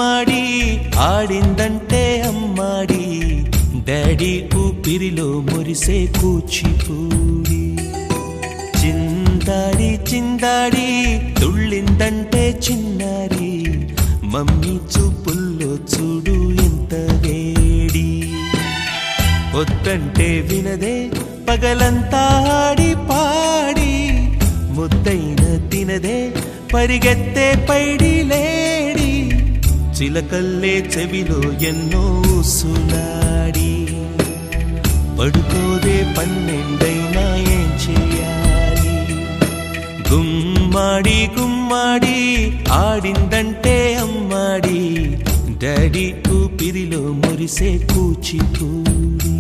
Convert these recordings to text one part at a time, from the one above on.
గుమ్మాడి ఆడిందంటే అమ్మాడి డాడీ ఊపిరిలో మురిసే కూచిపూడి చిందాడి చిందాడి తుళ్ళిందంటే చిన్నారి మమ్మీ చూపుల్లో చూడు ఎంత వేడి వద్దంటే వినదే పగలంతా ఆడి పాడి ముద్దైన తినదే పరిగెత్తే పైడి లేడి చిలకల్లే చెవిలో ఎన్నో సులాడి పడుకోదే పన్నెండైనా ఏం చేయాలి గుమ్మాడి గుమ్మాడి ఆడిందంటే అమ్మాడి డాడీ ఊపిరిలో మురిసే కూచిపూడి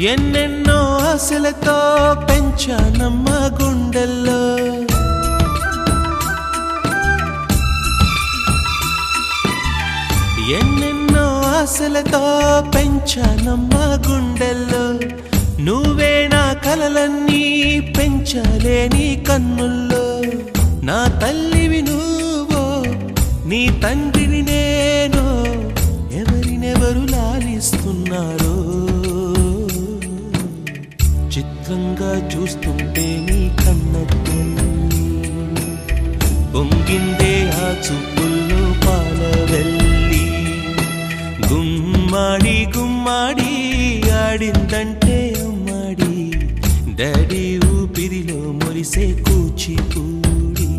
ఎన్నెన్నో ఆశలతో పెంచానమ్మ గుండెల్లో ఎన్నెన్నో ఆశలతో పెంచానమ్మ గుండెల్లో నువ్వే నా కలలన్నీ పెంచాలే నీ కన్నుల్లో నా తల్లివి నువ్వో నీ తండ్రిని నేను ఎవరినెవరు లాలిస్తున్నారో చిత్రంగా చూస్తుంటే నీ కన్నట్టు పొంగిందే ఆ చూపుల్లో పాలవెల్లి గుమ్మాడి గుమ్మాడి ఆడిందంటే అమ్మాడి డాడీ ఊపిరిలో మురిసే కూచిపూడి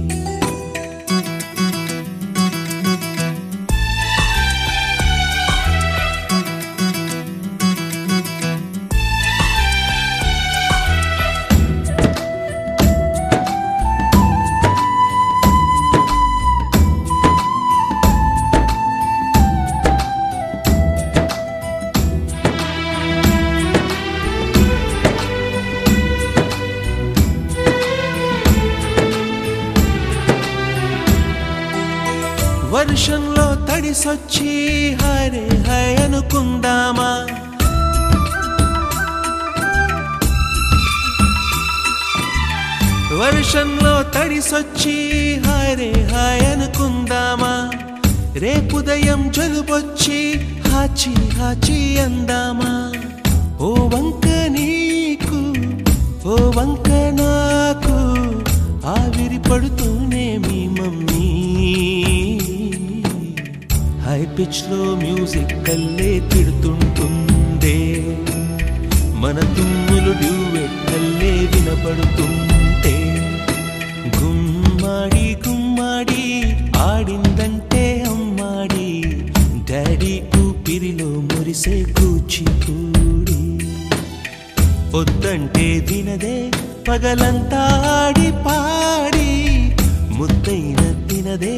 వర్షంలో తడిసొచ్చి హరే హై అనుకుందామా వర్షంలో తడిసొచ్చి హరే హై అనుకుందామా రేపుదయం జలుబొచ్చి హాచి హాచి అందామా ఓ వంక నీకు ఓ వంక నాకు ఆవిరి పడుతూనే మీ మమ్మీ హై పిచ్ లో మ్యూజిక్ కల్లే తిడుతుంటుందే మన తుమ్ములు డ్యూయెట్ కల్లే వినపడుతుంటే గుమ్మాడి గుమ్మాడి ఆడిందంటే అమ్మాడి డాడీ ఊపిరిలో మురిసే కూచిపూడి వద్దంటే వినదే పగలంతా ఆడి పాడి ముద్దైన తినదే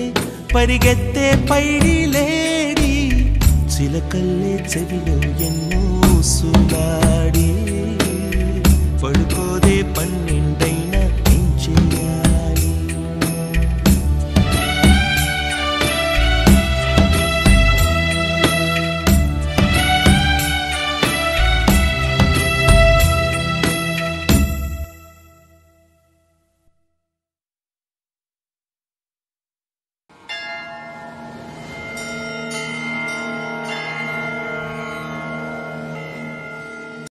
పరిగెత్తే పైడి లేడి చిలకల్లే చెవిలో ఎన్నో